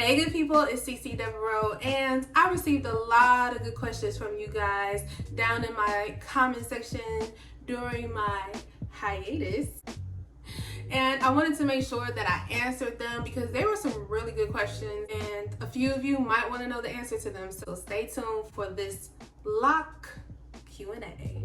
Hey good people, it's CC Devereaux, and I received a lot of good questions from you guys down in my comment section during my hiatus. And I wanted to make sure that I answered them because there were some really good questions and a few of you might want to know the answer to them. So stay tuned for this LOCS Q&A.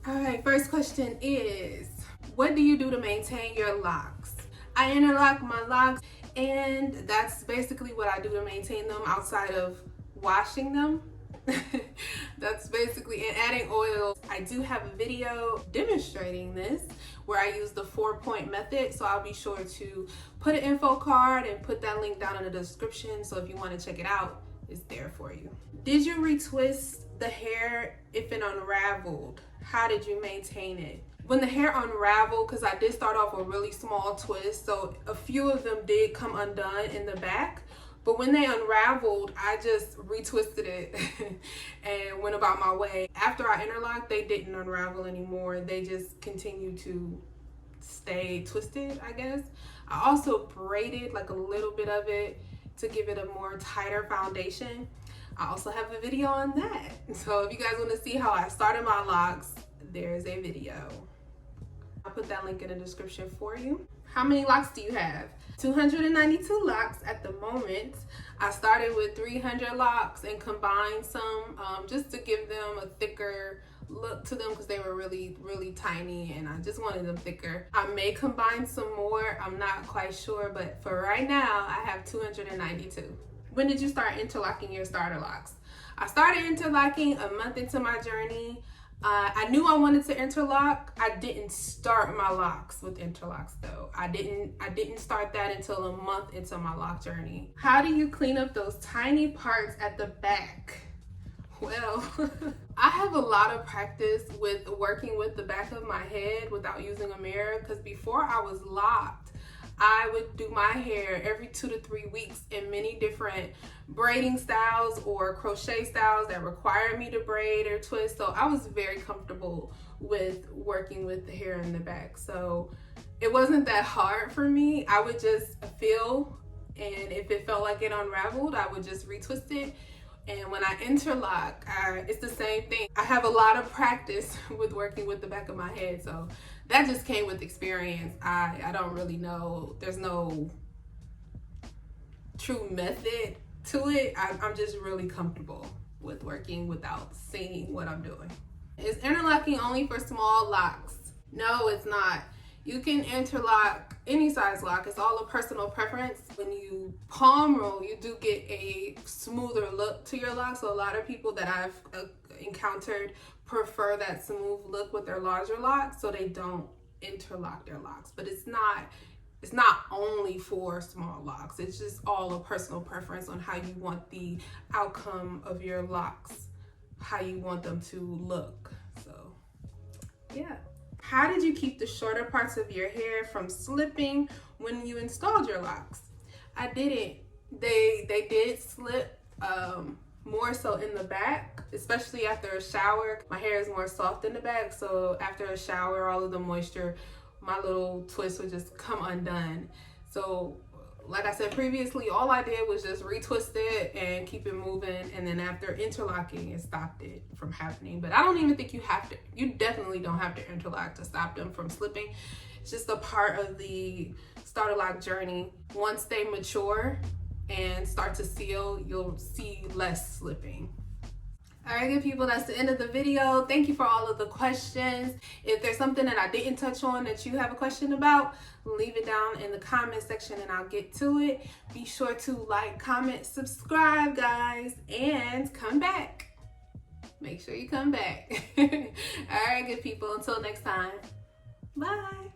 Alright, first question is, what do you do to maintain your locks? I interlock my locks, and that's basically what I do to maintain them outside of washing them. That's basically, and adding oil. I do have a video demonstrating this where I use the 4-point method, so I'll be sure to put an info card and put that link down in the description, so if you want to check it out, it's there for you. Did you retwist the hair if it unraveled? How did you maintain it? When the hair unraveled, because I did start off with a really small twist, so a few of them did come undone in the back, but when they unraveled, I just retwisted it and went about my way. After I interlocked, they didn't unravel anymore. They just continued to stay twisted, I guess. I also braided like a little bit of it to give it a more tighter foundation. I also have a video on that. So if you guys want to see how I started my locks, there's a video. I'll put that link in the description for you. How many locks do you have? 292 locks at the moment. I started with 300 locks and combined some just to give them a thicker look to them because they were really tiny and I just wanted them thicker. I may combine some more, I'm not quite sure, but for right now I have 292. When did you start interlocking your starter locks? I started interlocking a month into my journey. I knew I wanted to interlock. I didn't start my locks with interlocks though. I didn't start that until a month into my lock journey. How do you clean up those tiny parts at the back? Well, I have a lot of practice with working with the back of my head without using a mirror, because before I was locked, I would do my hair every 2 to 3 weeks in many different braiding styles or crochet styles that required me to braid or twist. So I was very comfortable with working with the hair in the back. So it wasn't that hard for me. I would just feel, and if it felt like it unraveled, I would just retwist it. And when I interlock, it's the same thing. I have a lot of practice with working with the back of my head, so that just came with experience. I don't really know. There's no true method to it. I'm just really comfortable with working without seeing what I'm doing. Is interlocking only for small locks? No, it's not. You can interlock any size lock. It's all a personal preference. When you palm roll, you do get a smoother look to your lock. So a lot of people that I've encountered prefer that smooth look with their larger locks, so they don't interlock their locks. But it's not only for small locks. It's just all a personal preference on how you want the outcome of your locks, how you want them to look. So yeah. How did you keep the shorter parts of your hair from slipping when you installed your locks? I didn't. They did slip more so in the back, especially after a shower. My hair is more soft in the back, so after a shower, all of the moisture, my little twist would just come undone. So like I said previously, all I did was just retwist it and keep it moving, and then after interlocking, it stopped it from happening. But I don't even think you definitely don't have to interlock to stop them from slipping. It's just a part of the starter lock journey. Once they mature and start to seal, you'll see less slipping. Alright good people, that's the end of the video. Thank you for all of the questions. If there's something that I didn't touch on that you have a question about, leave it down in the comment section and I'll get to it. Be sure to like, comment, subscribe guys, and come back. Make sure you come back. Alright good people, until next time. Bye.